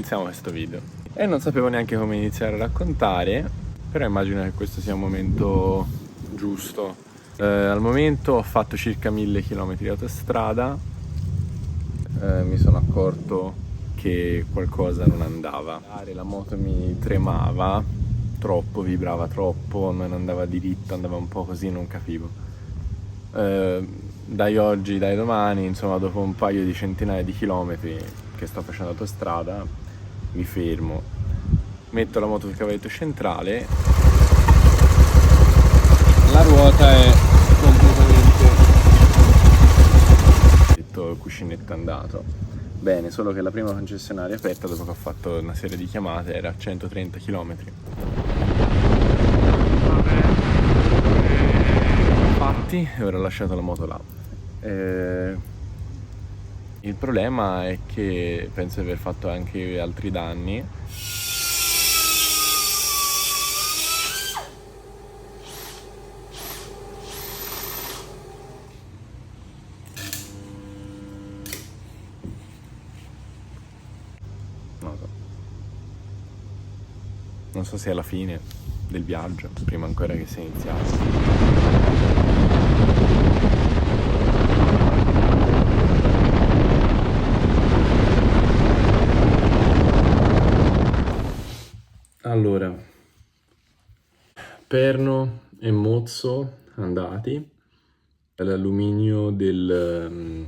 iniziamo questo video. E non sapevo neanche come iniziare a raccontare, però immagino che questo sia un momento giusto. Al momento ho fatto circa 1000 km di autostrada, mi sono accorto che qualcosa non andava. La moto mi tremava troppo, vibrava troppo, non andava diritto, andava un po' così, non capivo. Dai oggi, dai domani, insomma, dopo un paio di centinaia di chilometri che sto facendo autostrada, mi fermo, metto la moto sul cavalletto centrale, la ruota è completamente il cuscinetto andato. Bene, solo che la prima concessionaria aperta dopo che ho fatto una serie di chiamate era a 130 km. Infatti, e ora ho lasciato la moto là. Il problema è che penso di aver fatto anche altri danni. Non so se è la fine del viaggio, prima ancora che sia iniziato. Allora, perno e mozzo andati, l'alluminio del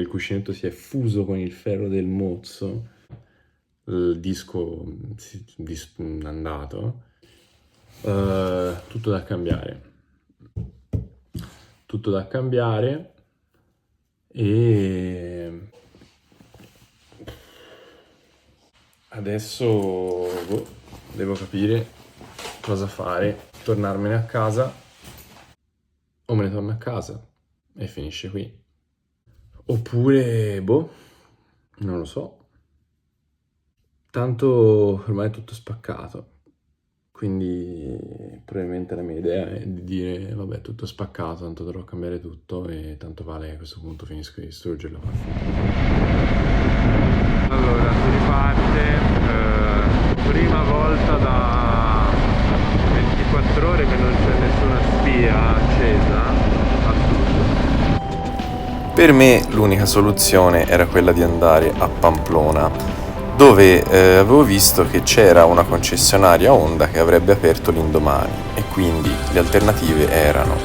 cuscinetto si è fuso con il ferro del mozzo, il disco andato, tutto da cambiare e adesso devo capire cosa fare, tornarmene a casa o me ne torno a casa e finisce qui, oppure non lo so. Tanto ormai è tutto spaccato, quindi probabilmente la mia idea è di dire vabbè, tutto spaccato, tanto dovrò cambiare tutto e tanto vale che a questo punto finisco di distruggerlo. Allora, si riparte, prima volta da 24 ore che non c'è nessuna spia accesa a sud. Per me l'unica soluzione era quella di andare a Pamplona, dove avevo visto che c'era una concessionaria Honda che avrebbe aperto l'indomani e quindi le alternative erano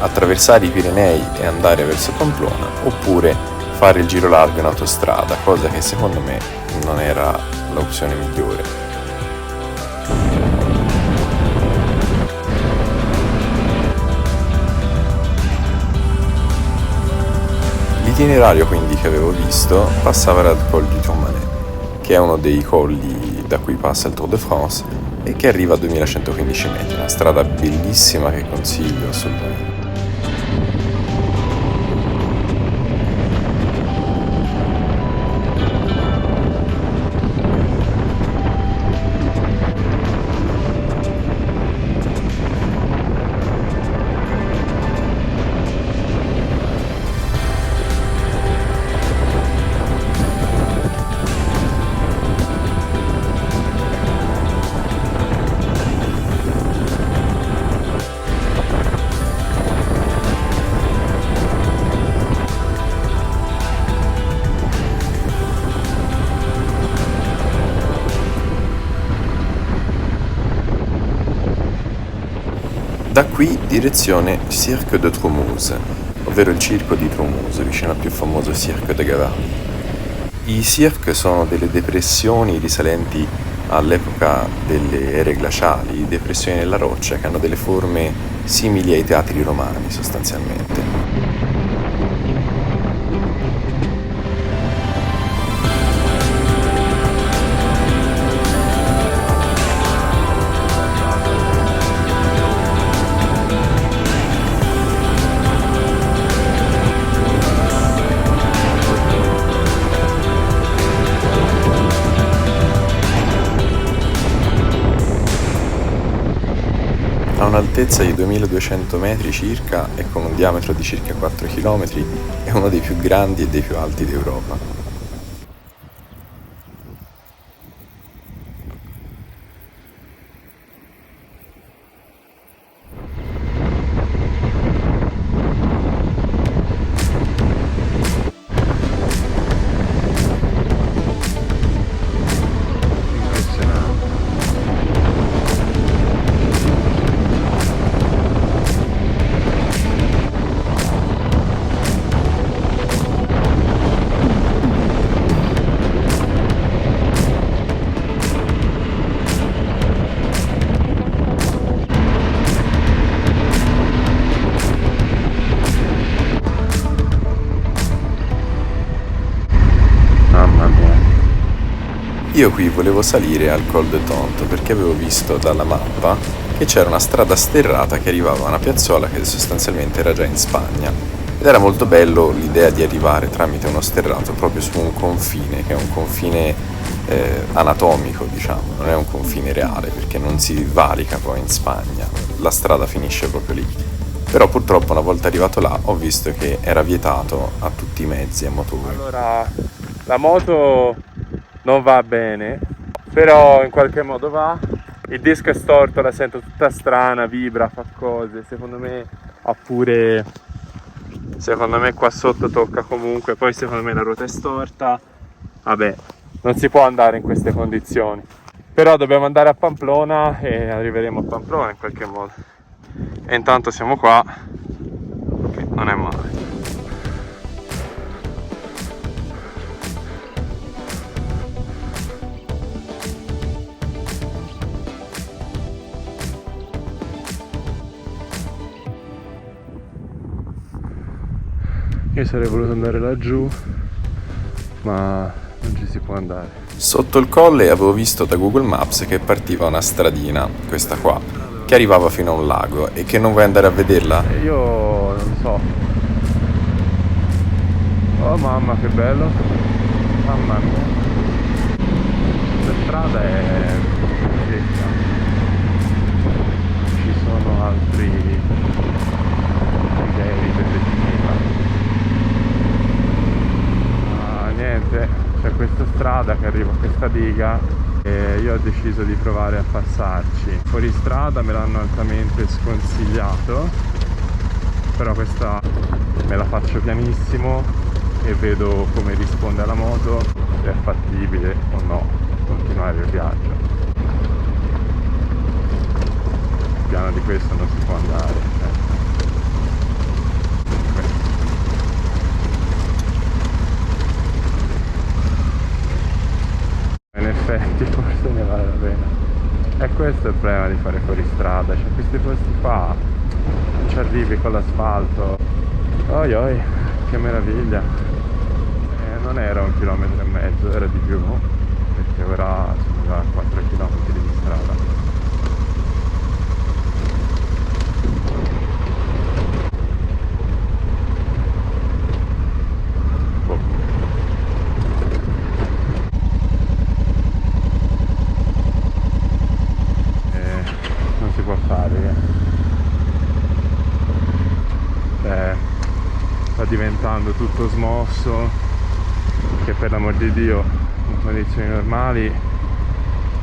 attraversare i Pirenei e andare verso Pamplona oppure fare il giro largo in autostrada, cosa che secondo me non era l'opzione migliore. L'itinerario quindi che avevo visto passava dal Col du Tourmalet, che è uno dei colli da cui passa il Tour de France e che arriva a 2115 metri, una strada bellissima che consiglio assolutamente. Da qui direzione Cirque de Troumouze, ovvero il circo di Troumouze, vicino al più famoso Cirque de Gavard. I cirque sono delle depressioni risalenti all'epoca delle ere glaciali, depressioni nella roccia che hanno delle forme simili ai teatri romani sostanzialmente. Ha un'altezza di 2200 metri circa e con un diametro di circa 4 km, è uno dei più grandi e dei più alti d'Europa. Io qui volevo salire al Col de Tonto perché avevo visto dalla mappa che c'era una strada sterrata che arrivava a una piazzola che sostanzialmente era già in Spagna. Ed era molto bello l'idea di arrivare tramite uno sterrato proprio su un confine, che è un confine anatomico, diciamo, non è un confine reale perché non si valica poi in Spagna, la strada finisce proprio lì. Però purtroppo una volta arrivato là ho visto che era vietato a tutti i mezzi a motore. Allora, la moto non va bene, però in qualche modo va. Il disco è storto, la sento tutta strana, vibra, fa cose. Secondo me qua sotto tocca comunque. Poi secondo me la ruota è storta. Vabbè, non si può andare in queste condizioni. Però dobbiamo andare a Pamplona e arriveremo a Pamplona in qualche modo. E intanto siamo qua, che non è male. Io sarei voluto andare laggiù, ma non ci si può andare. Sotto il colle avevo visto da Google Maps che partiva una stradina, questa qua, che arrivava fino a un lago e che non vuoi andare a vederla? E io non so. Oh mamma che bello. Mamma mia. La strada è secca. Ci sono altri idei per definirla. Niente, c'è questa strada che arriva a questa diga e io ho deciso di provare a passarci. Fuori strada me l'hanno altamente sconsigliato, però questa me la faccio pianissimo e vedo come risponde alla moto, se è fattibile o no continuare il viaggio. Piano di questo non si può andare. In effetti forse ne vale la pena. E questo è il problema di fare fuori strada, cioè questi posti qua non ci arrivi con l'asfalto. Oi oi, che meraviglia. Non era 1,5 chilometri, era di più, perché ora sono già 4 chilometri di strada. Sta diventando tutto smosso, che per l'amor di Dio in condizioni normali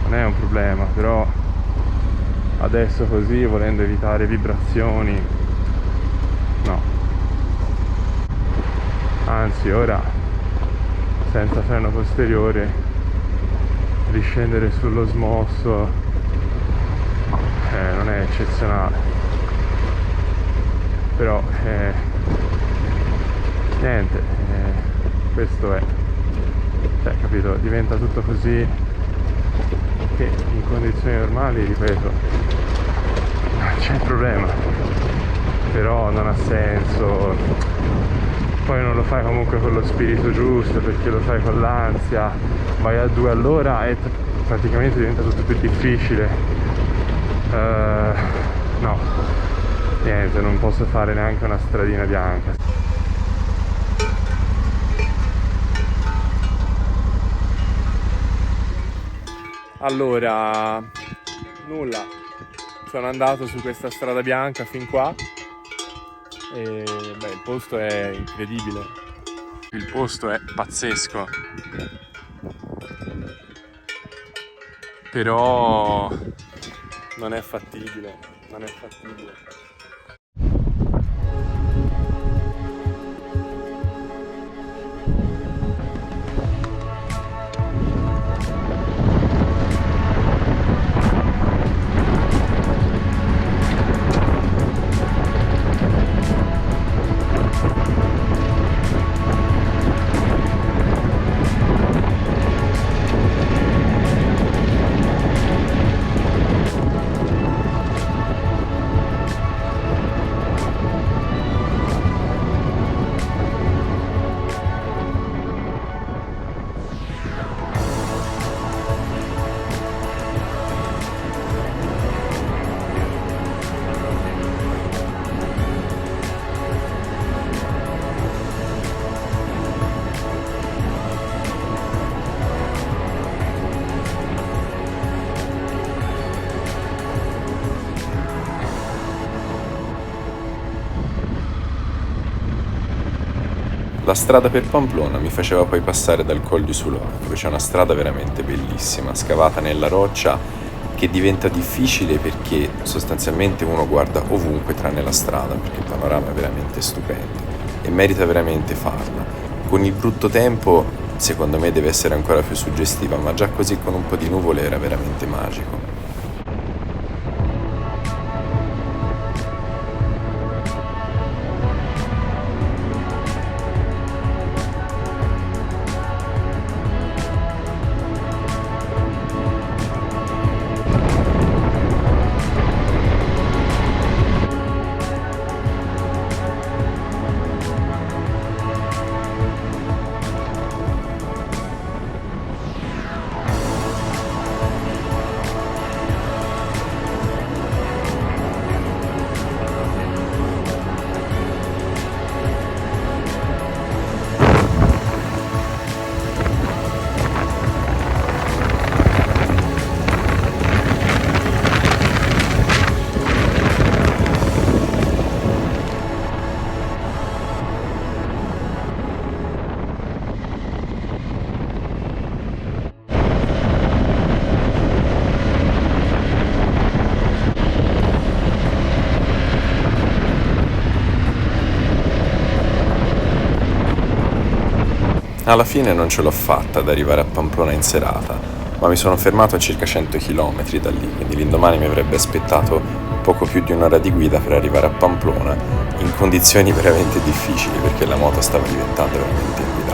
non è un problema, però adesso così, volendo evitare vibrazioni, no. Anzi, ora senza freno posteriore riscendere sullo smosso non è eccezionale, però niente, questo è, cioè, capito, diventa tutto così che in condizioni normali, ripeto, non c'è problema, però non ha senso. Poi non lo fai comunque con lo spirito giusto, perché lo fai con l'ansia, vai a 2 all'ora e praticamente diventa tutto più difficile. No, niente, non posso fare neanche una stradina bianca. Allora, nulla, sono andato su questa strada bianca fin qua e beh, il posto è incredibile, il posto è pazzesco, però non è fattibile, non è fattibile. La strada per Pamplona mi faceva poi passare dal Col di Sulò, dove c'è una strada veramente bellissima, scavata nella roccia, che diventa difficile perché sostanzialmente uno guarda ovunque tranne la strada, perché il panorama è veramente stupendo e merita veramente farla. Con il brutto tempo, secondo me deve essere ancora più suggestiva, ma già così con un po' di nuvole era veramente magico. Alla fine non ce l'ho fatta ad arrivare a Pamplona in serata, ma mi sono fermato a circa 100 km da lì, quindi l'indomani mi avrebbe aspettato poco più di un'ora di guida per arrivare a Pamplona in condizioni veramente difficili perché la moto stava diventando veramente inguidabile.